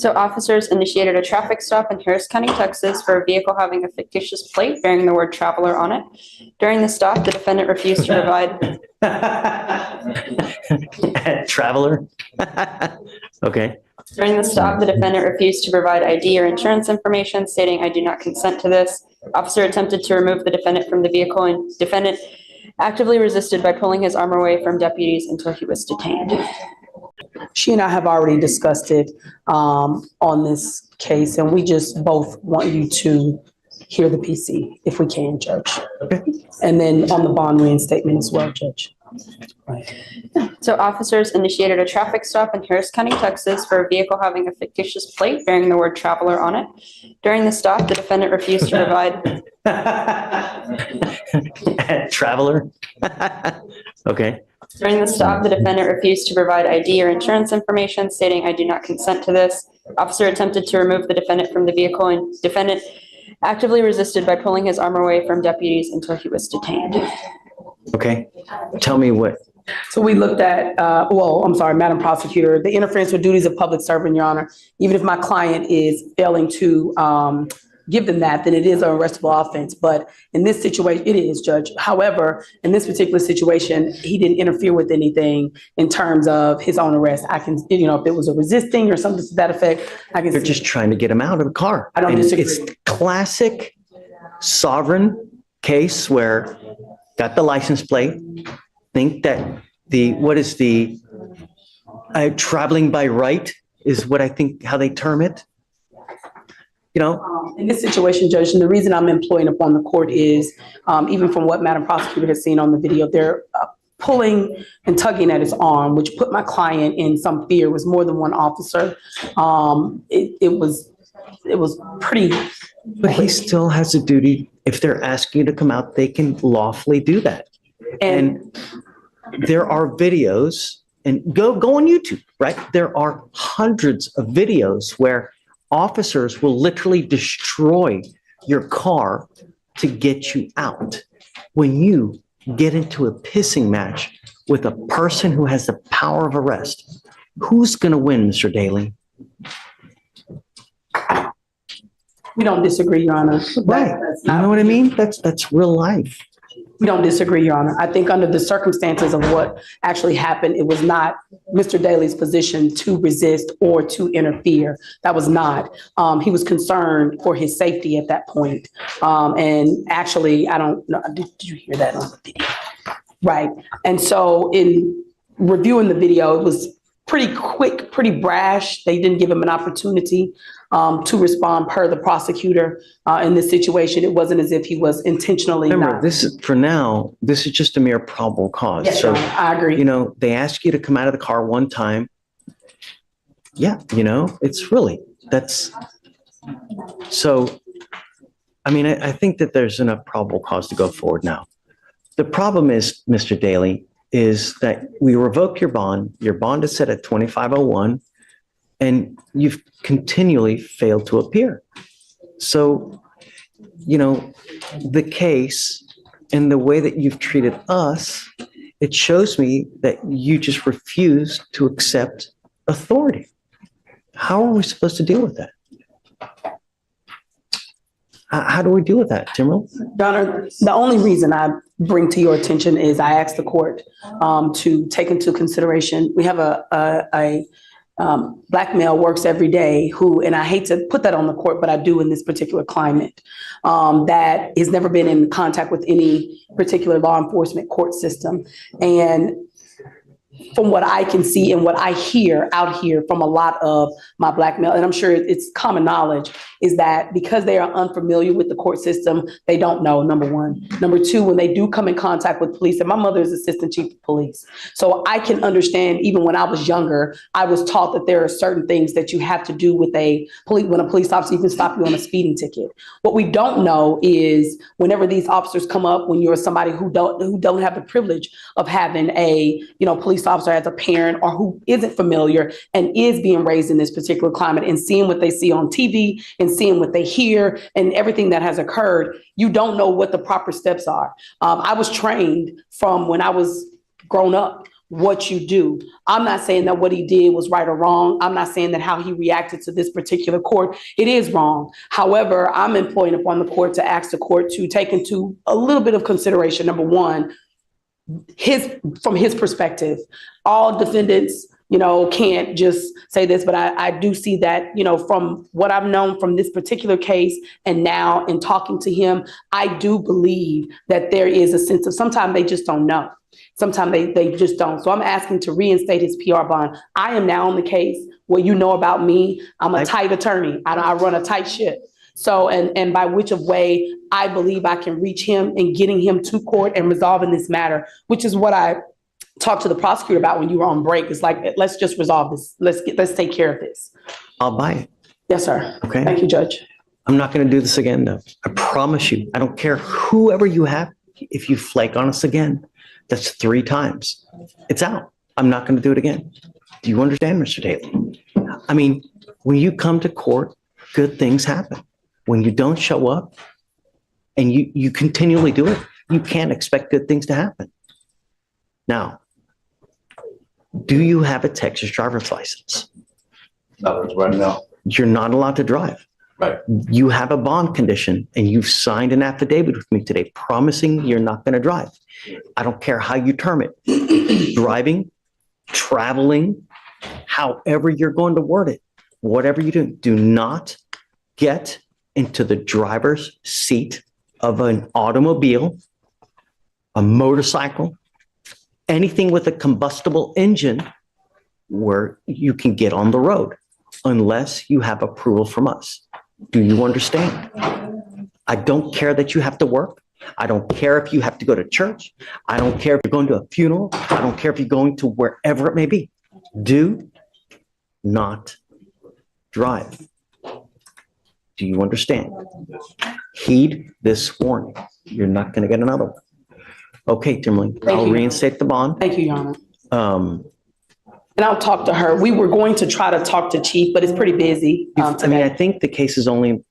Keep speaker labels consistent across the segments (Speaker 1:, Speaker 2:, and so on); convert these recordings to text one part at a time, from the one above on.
Speaker 1: So officers initiated a traffic stop in Harris County, Texas for a vehicle having a fictitious plate bearing the word traveler on it. During the stop, the defendant refused to provide...
Speaker 2: Traveler? Okay.
Speaker 1: During the stop, the defendant refused to provide ID or insurance information, stating, "I do not consent to this." Officer attempted to remove the defendant from the vehicle, and defendant actively resisted by pulling his arm away from deputies until he was detained.
Speaker 3: She and I have already discussed it on this case, and we just both want you to hear the PC if we can, Judge.
Speaker 2: Okay.
Speaker 3: And then on the bond reinstatement as well, Judge.
Speaker 1: So officers initiated a traffic stop in Harris County, Texas for a vehicle having a fictitious plate bearing the word traveler on it. During the stop, the defendant refused to provide...
Speaker 2: Traveler? Okay.
Speaker 1: During the stop, the defendant refused to provide ID or insurance information, stating, "I do not consent to this." Officer attempted to remove the defendant from the vehicle, and defendant actively resisted by pulling his arm away from deputies until he was detained.
Speaker 2: Okay. Tell me what.
Speaker 3: So we looked at, Madam Prosecutor, the interference with duties of public servant, Your Honor. Even if my client is failing to give them that, then it is an arrestable offense. But in this situation, it is, Judge. However, in this particular situation, he didn't interfere with anything in terms of his own arrest. I can, if it was a resisting or something to that effect, I can.
Speaker 2: They're just trying to get him out of the car.
Speaker 3: I don't disagree.
Speaker 2: It's classic sovereign case where got the license plate, think that traveling by right is what I think how they term it.
Speaker 3: In this situation, Judge, and the reason I'm employing upon the court is, even from what Madam Prosecutor has seen on the video, they're pulling and tugging at his arm, which put my client in some fear. It was more than one officer. It was pretty.
Speaker 2: But he still has a duty. If they're asking you to come out, they can lawfully do that. And there are videos, and go on YouTube, right? There are hundreds of videos where officers will literally destroy your car to get you out. When you get into a pissing match with a person who has the power of arrest, who's going to win, Mr. Daly?
Speaker 3: We don't disagree, Your Honor.
Speaker 2: Right. You know what I mean? That's real life.
Speaker 3: We don't disagree, Your Honor. I think under the circumstances of what actually happened, it was not Mr. Daly's position to resist or to interfere. That was not. He was concerned for his safety at that point. And actually, I don't know, did you hear that on the video? Right. And so in reviewing the video, it was pretty quick, pretty brash. They didn't give him an opportunity to respond per the prosecutor in this situation. It wasn't as if he was intentionally
Speaker 2: Remember, this is just a mere probable cause.
Speaker 3: Yes,
Speaker 2: so,
Speaker 3: I agree.
Speaker 2: They ask you to come out of the car one time. Yeah, it's really, so, I think that there's enough probable cause to go forward now. The problem is, Mr. Daly, is that we revoke your bond. Your bond is set at 2501, and you've continually failed to appear. So, the case and the way that you've treated us, it shows me that you just refuse to accept authority. How are we supposed to deal with that? How do we deal with that, Timberland?
Speaker 3: Your Honor, the only reason I bring to your attention is I asked the court to take into consideration, we have a Black male works every day who, and I hate to put that on the court, but I do in this particular climate, that has never been in contact with any particular law enforcement court system. And from what I can see and what I hear out here from a lot of my Black male, and I'm sure it's common knowledge, is that because they are unfamiliar with the court system, they don't know, number one. Number two, when they do come in contact with police, and my mother is assistant chief of police, so I can understand, even when I was younger, I was taught that there are certain things that you have to do with when a police officer even stop you on a speeding ticket. What we don't know is whenever these officers come up, when you're somebody who don't have the privilege of having a police officer as a parent, or who isn't familiar and is being raised in this particular climate and seeing what they see on TV and seeing what they hear and everything that has occurred, you don't know what the proper steps are. I was trained from when I was grown up what you do. I'm not saying that what he did was right or wrong. I'm not saying that how he reacted to this particular court, it is wrong. However, I'm employing upon the court to ask the court to take into a little bit of consideration, number one, from his perspective, all defendants, can't just say this, but I do see that, from what I've known from this particular case and now in talking to him, I do believe that there is a sense of sometimes they just don't know. Sometimes they just don't. So I'm asking to reinstate his PR bond. I am now on the case where about me. I'm a tight attorney. I run a tight ship. So, and by which of way I believe I can reach him and getting him to court and resolving this matter, which is what I talked to the prosecutor about when you were on break. It's like, let's just resolve this. Let's take care of this.
Speaker 2: I'll buy it.
Speaker 3: Yes, sir.
Speaker 2: Okay.
Speaker 3: Thank you, Judge.
Speaker 2: I'm not going to do this again, though. I promise you. I don't care whoever you have. If you flake on us again, that's 3 times. It's out. I'm not going to do it again. Do you understand, Mr. Taylor? I mean, when you come to court, good things happen. When you don't show up and you continually do it, you can't expect good things to happen. Now, do you have a Texas driver's license?
Speaker 4: No, right now.
Speaker 2: You're not allowed to drive.
Speaker 4: Right.
Speaker 2: You have a bond condition and you've signed an affidavit with me today promising you're not going to drive. I don't care how you term it. Driving, traveling, however you're going to word it, whatever you do not get into the driver's seat of an automobile, a motorcycle, anything with a combustible engine where you can get on the road unless you have approval from us. Do you understand? I don't care that you have to work. I don't care if you have to go to church. I don't care if you're going to a funeral. I don't care if you're going to wherever it may be. Do not drive. Do you understand? Heed this warning. You're not going to get another one. Okay, Timberlake, I'll reinstate the bond.
Speaker 3: Thank you, Your Honor. And I'll talk to her. We were going to try to talk to Chief, but it's pretty busy today.
Speaker 2: I think the case is only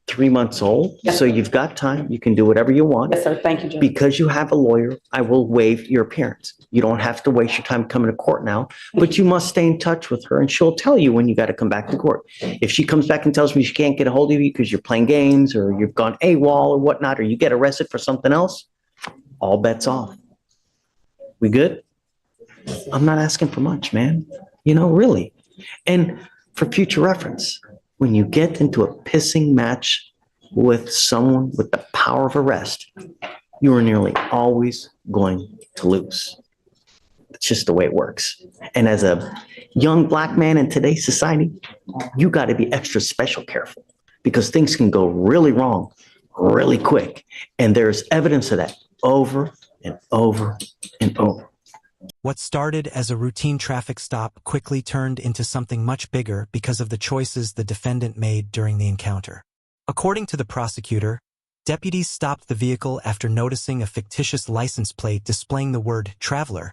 Speaker 2: 3 months old,
Speaker 3: Yes,
Speaker 2: so you've got time. You can do whatever you want.
Speaker 3: Yes, sir. Thank you, Judge.
Speaker 2: Because you have a lawyer, I will waive your appearance. You don't have to waste your time coming to court now, but you must stay in touch with her and she'll tell you when you got to come back to court. If she comes back and tells me she can't get a hold of you because you're playing games or you've gone AWOL or whatnot, or you get arrested for something else, all bets off. We good? I'm not asking for much, man. Really. And for future reference, when you get into a pissing match with someone with the power of arrest, you are nearly always going to lose. It's just the way it works. And as a young Black man in today's society, you got to be extra special careful because things can go really wrong really quick. And there's evidence of that over and over and over.
Speaker 5: What started as a routine traffic stop quickly turned into something much bigger because of the choices the defendant made during the encounter. According to the prosecutor, deputies stopped the vehicle after noticing a fictitious license plate displaying the word traveler,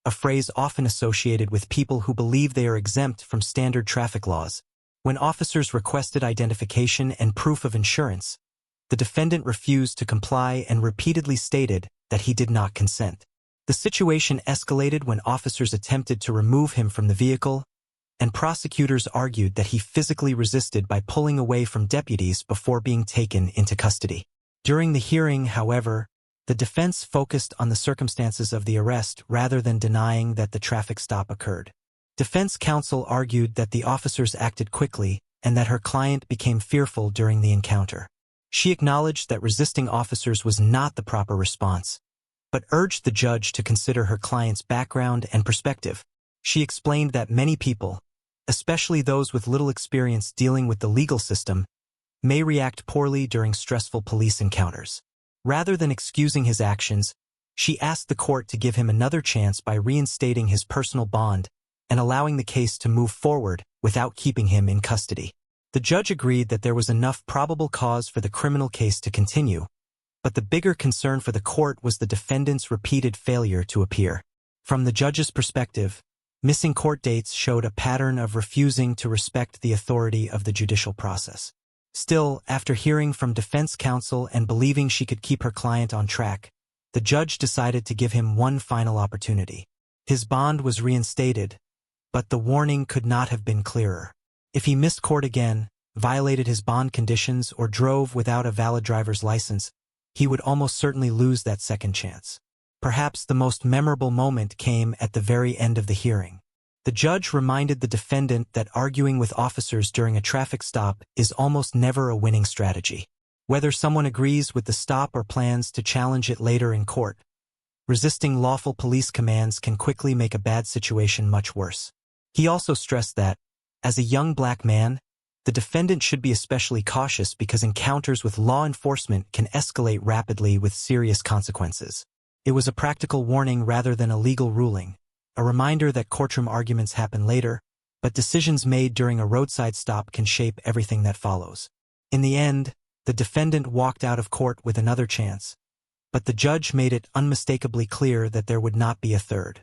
Speaker 5: a phrase often associated with people who believe they are exempt from standard traffic laws. When officers requested identification and proof of insurance, the defendant refused to comply and repeatedly stated that he did not consent. The situation escalated when officers attempted to remove him from the vehicle, and prosecutors argued that he physically resisted by pulling away from deputies before being taken into custody. During the hearing, however, the defense focused on the circumstances of the arrest rather than denying that the traffic stop occurred. Defense counsel argued that the officers acted quickly and that her client became fearful during the encounter. She acknowledged that resisting officers was not the proper response, but urged the judge to consider her client's background and perspective. She explained that many people, especially those with little experience dealing with the legal system, may react poorly during stressful police encounters. Rather than excusing his actions, she asked the court to give him another chance by reinstating his personal bond and allowing the case to move forward without keeping him in custody. The judge agreed that there was enough probable cause for the criminal case to continue, but the bigger concern for the court was the defendant's repeated failure to appear. From the judge's perspective, missing court dates showed a pattern of refusing to respect the authority of the judicial process. Still, after hearing from defense counsel and believing she could keep her client on track, the judge decided to give him one final opportunity. His bond was reinstated, but the warning could not have been clearer. If he missed court again, violated his bond conditions, or drove without a valid driver's license, he would almost certainly lose that second chance. Perhaps the most memorable moment came at the very end of the hearing. The judge reminded the defendant that arguing with officers during a traffic stop is almost never a winning strategy. Whether someone agrees with the stop or plans to challenge it later in court, resisting lawful police commands can quickly make a bad situation much worse. He also stressed that, as a young black man, the defendant should be especially cautious because encounters with law enforcement can escalate rapidly with serious consequences. It was a practical warning rather than a legal ruling, a reminder that courtroom arguments happen later, but decisions made during a roadside stop can shape everything that follows. In the end, the defendant walked out of court with another chance, but the judge made it unmistakably clear that there would not be a third.